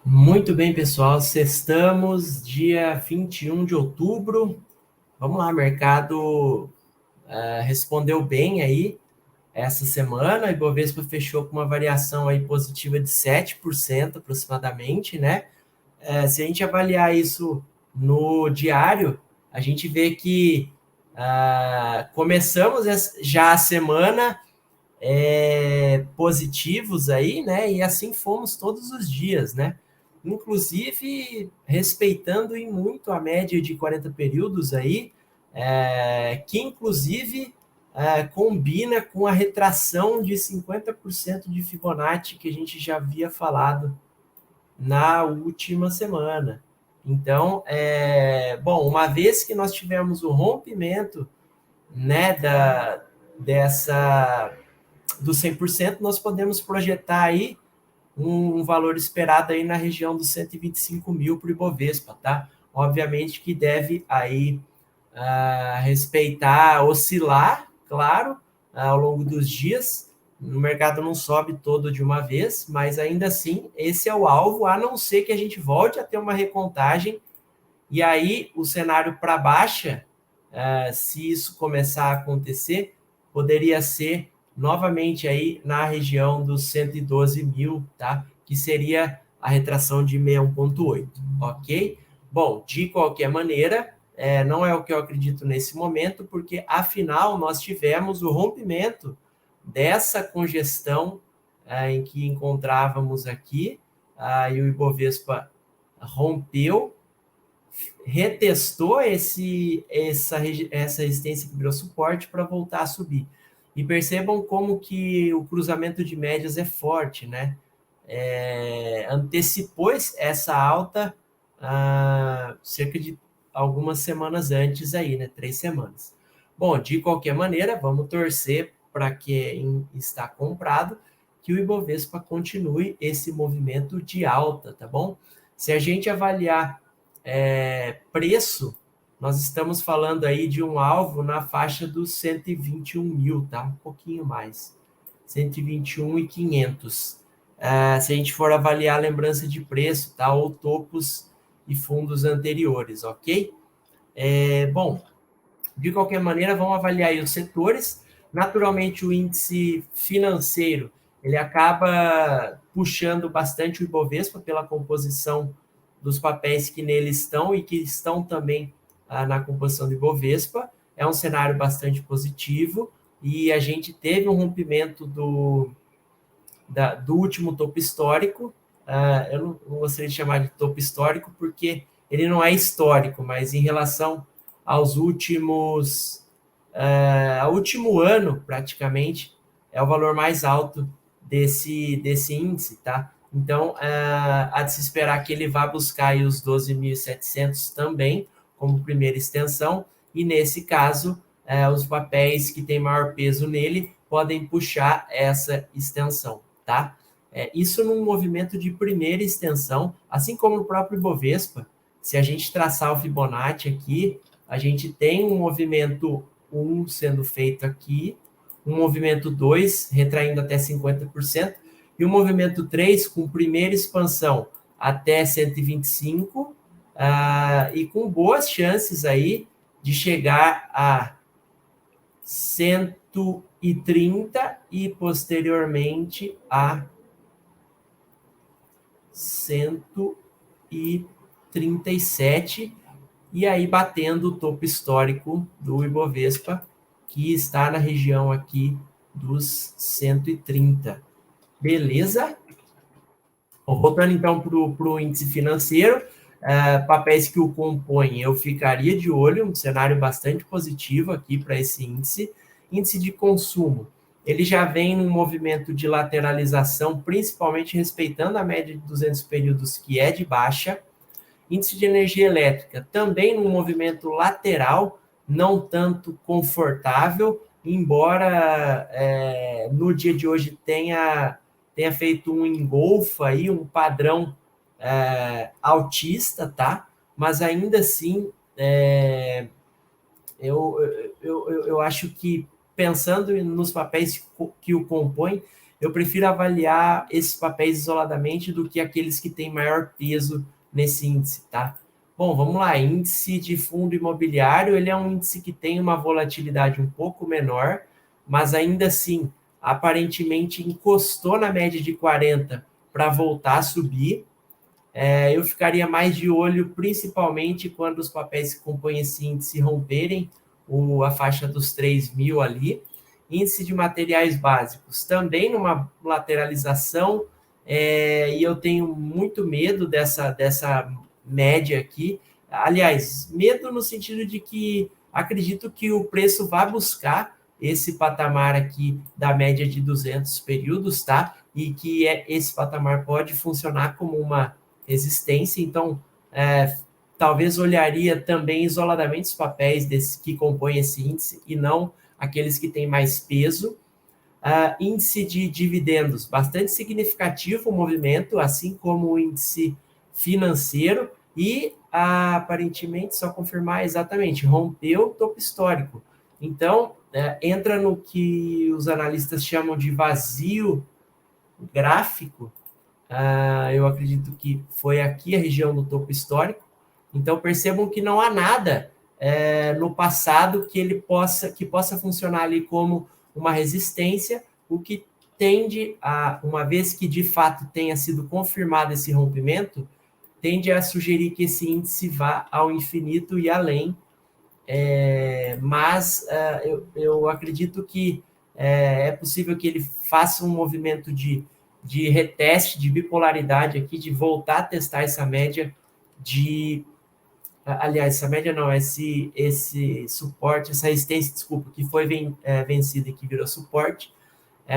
Muito bem, pessoal. Sextamos, dia 21 de outubro. Vamos lá, mercado respondeu bem aí essa semana. A Ibovespa fechou com uma variação aí positiva de 7% aproximadamente, né? Se a gente avaliar isso no diário, a gente vê que começamos já a semana positivos aí, né? E assim fomos todos os dias, né? Inclusive respeitando em muito a média de 40 períodos aí, que inclusive combina com a retração de 50% de Fibonacci que a gente já havia falado na última semana. Então, bom, uma vez que nós tivemos o rompimento, né, dessa dos 100%, nós podemos projetar aí um valor esperado aí na região dos 125 mil para o Ibovespa, tá? Obviamente que deve aí respeitar, oscilar, claro, ao longo dos dias. O mercado não sobe todo de uma vez, mas ainda assim, esse é o alvo, a não ser que a gente volte a ter uma recontagem e aí o cenário para baixa, se isso começar a acontecer, poderia ser novamente aí na região dos 112 mil, tá? Que seria a retração de 61,8, ok? Bom, de qualquer maneira, não é o que eu acredito nesse momento, porque afinal nós tivemos o rompimento dessa congestão em que encontrávamos aqui, e o Ibovespa rompeu, retestou essa resistência que virou suporte para voltar a subir. E percebam como que o cruzamento de médias é forte, né? Antecipou essa alta cerca de algumas semanas antes aí, né? 3 semanas. Bom, de qualquer maneira, vamos torcer para quem está comprado que o Ibovespa continue esse movimento de alta, tá bom? Se a gente avaliar preço, nós estamos falando aí de um alvo na faixa dos 121 mil, tá? Um pouquinho mais. 121.500. Se a gente for avaliar a lembrança de preço, tá? Ou topos e fundos anteriores, ok? Bom, de qualquer maneira, vamos avaliar aí os setores. Naturalmente, o índice financeiro, ele acaba puxando bastante o Ibovespa pela composição dos papéis que nele estão e que estão também na composição do Ibovespa. É um cenário bastante positivo e a gente teve um rompimento do último topo histórico. Eu não gostaria de chamar de topo histórico porque ele não é histórico, mas em relação aos ao último ano, praticamente, é o valor mais alto desse índice, tá? Então, há de se esperar que ele vá buscar aí os 12.700 também, como primeira extensão, e nesse caso, os papéis que têm maior peso nele podem puxar essa extensão, tá? Isso num movimento de primeira extensão, assim como o próprio Ibovespa. Se a gente traçar o Fibonacci aqui, a gente tem um movimento 1 sendo feito aqui, um movimento 2 retraindo até 50%, e o movimento 3 com primeira expansão até 125, e com boas chances aí de chegar a 130 e posteriormente a 137, e aí batendo o topo histórico do Ibovespa, que está na região aqui dos 130. Beleza? Bom, voltando então para o índice financeiro, papéis que o compõem, eu ficaria de olho, um cenário bastante positivo aqui para esse índice. Índice de consumo, ele já vem num movimento de lateralização, principalmente respeitando a média de 200 períodos, que é de baixa. Índice de energia elétrica, também num movimento lateral, não tanto confortável, embora no dia de hoje tenha feito um engolfo aí, um padrão altista, tá? Mas ainda assim, eu acho que, pensando nos papéis que o compõem, eu prefiro avaliar esses papéis isoladamente do que aqueles que têm maior peso nesse índice, tá? Bom, vamos lá, índice de fundo imobiliário, ele é um índice que tem uma volatilidade um pouco menor, mas ainda assim, aparentemente encostou na média de 40 para voltar a subir. Eu ficaria mais de olho, principalmente quando os papéis que compõem esse índice romperem a faixa dos 3.000 ali. Índice de materiais básicos, também numa lateralização, e eu tenho muito medo dessa média aqui. Aliás, medo no sentido de que acredito que o preço vai buscar esse patamar aqui da média de 200 períodos, tá? E que esse patamar pode funcionar como uma resistência, então talvez olharia também isoladamente os papéis que compõem esse índice e não aqueles que têm mais peso. Índice de dividendos, bastante significativo o movimento, assim como o índice financeiro, e aparentemente, só confirmar exatamente, rompeu o topo histórico. Então, entra no que os analistas chamam de vazio gráfico. Eu acredito que foi aqui a região do topo histórico. Então percebam que não há nada no passado que possa funcionar ali como uma resistência, o que tende a, uma vez que de fato tenha sido confirmado esse rompimento, tende a sugerir que esse índice vá ao infinito e além. Mas eu acredito que é possível que ele faça um movimento de reteste, de bipolaridade aqui, de voltar a testar essa média de... Aliás, essa média não, esse suporte, essa resistência, desculpa, que foi vencida e que virou suporte,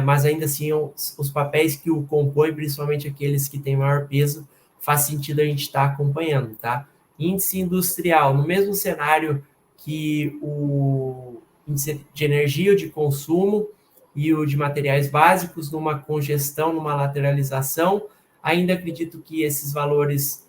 mas ainda assim os papéis que o compõem, principalmente aqueles que têm maior peso, faz sentido a gente estar acompanhando, tá? Índice industrial, no mesmo cenário que o índice de energia ou de consumo e o de materiais básicos, numa congestão, numa lateralização, ainda acredito que esses valores,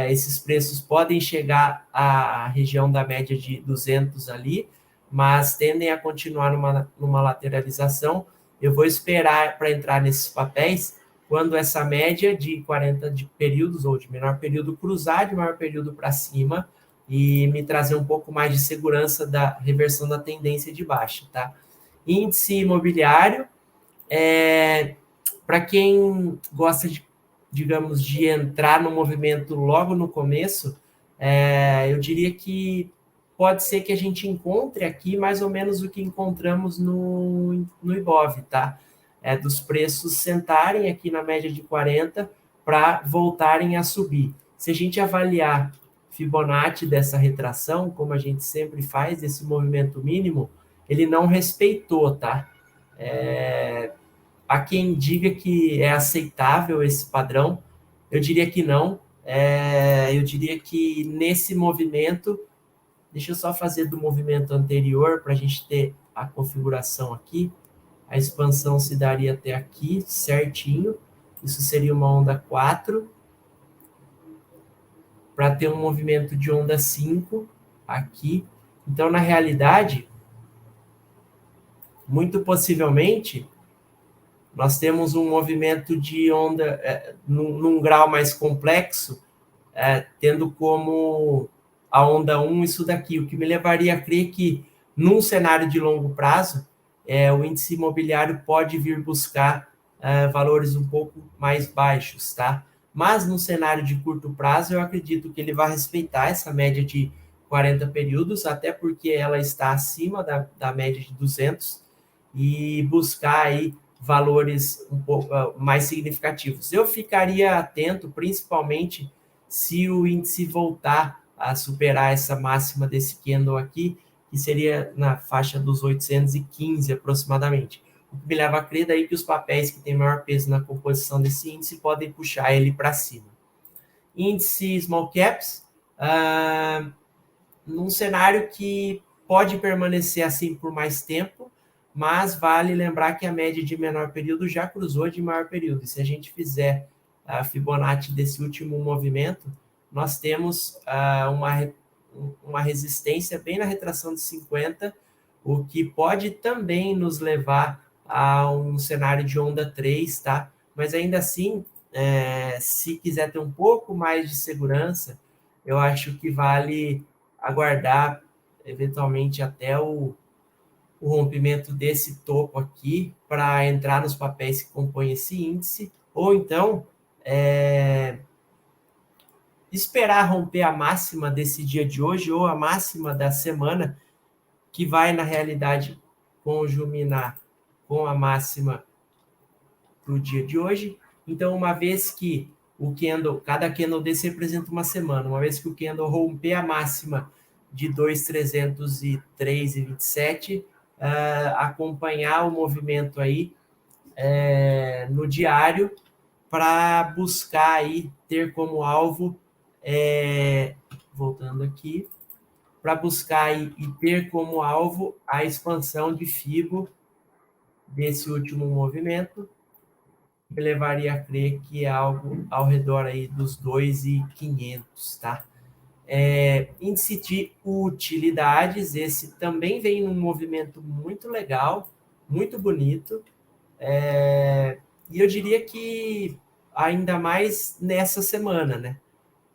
esses preços podem chegar à região da média de 200 ali, mas tendem a continuar numa lateralização. Eu vou esperar para entrar nesses papéis quando essa média de 40 de períodos ou de menor período cruzar de maior período para cima e me trazer um pouco mais de segurança da reversão da tendência de baixa, tá? Índice imobiliário, para quem gosta de, digamos, de entrar no movimento logo no começo, eu diria que pode ser que a gente encontre aqui mais ou menos o que encontramos no Ibov, tá? Dos preços sentarem aqui na média de 40 para voltarem a subir. Se a gente avaliar Fibonacci dessa retração, como a gente sempre faz, esse movimento mínimo, ele não respeitou, tá? Há quem diga que é aceitável esse padrão, eu diria que não. Eu diria que nesse movimento, deixa eu só fazer do movimento anterior para a gente ter a configuração aqui. A expansão se daria até aqui, certinho. Isso seria uma onda 4. Para ter um movimento de onda 5 aqui. Então, na realidade, muito possivelmente, nós temos um movimento de onda num grau mais complexo, tendo como a onda 1 isso daqui, o que me levaria a crer que, num cenário de longo prazo, o índice imobiliário pode vir buscar valores um pouco mais baixos, tá? Mas no cenário de curto prazo, eu acredito que ele vai respeitar essa média de 40 períodos, até porque ela está acima da média de 200, e buscar aí valores um pouco mais significativos. Eu ficaria atento, principalmente se o índice voltar a superar essa máxima desse candle aqui, que seria na faixa dos 815 aproximadamente. O que me leva a crer daí que os papéis que têm maior peso na composição desse índice podem puxar ele para cima. Índice Small Caps, num cenário que pode permanecer assim por mais tempo, mas vale lembrar que a média de menor período já cruzou de maior período. E se a gente fizer a Fibonacci desse último movimento, nós temos uma resistência bem na retração de 50, o que pode também nos levar a um cenário de onda 3, tá? Mas ainda assim, se quiser ter um pouco mais de segurança, eu acho que vale aguardar eventualmente até o rompimento desse topo aqui para entrar nos papéis que compõem esse índice, ou então esperar romper a máxima desse dia de hoje ou a máxima da semana, que vai, na realidade, conjuminar com a máxima do dia de hoje. Então, uma vez que o candle, cada candle desse representa uma semana, uma vez que o candle romper a máxima de 2.303,27, acompanhar o movimento aí no diário para buscar aí ter como alvo, voltando aqui, para buscar e ter como alvo a expansão de Fibo desse último movimento, me levaria a crer que é algo ao redor aí dos 2.500, tá? Índice de utilidades, esse também vem num movimento muito legal, muito bonito, e eu diria que ainda mais nessa semana, né?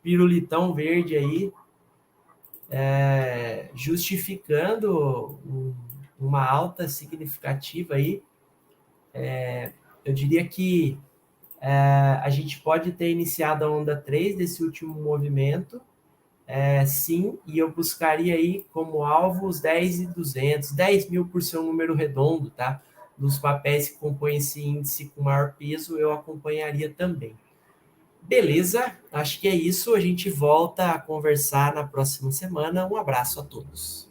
Pirulitão verde aí, justificando uma alta significativa aí. Eu diria que a gente pode ter iniciado a onda 3 desse último movimento, sim, e eu buscaria aí como alvo os 10.200, 10 mil por ser um número redondo, tá? Dos papéis que compõem esse índice com maior peso, eu acompanharia também. Beleza, acho que é isso. A gente volta a conversar na próxima semana. Um abraço a todos.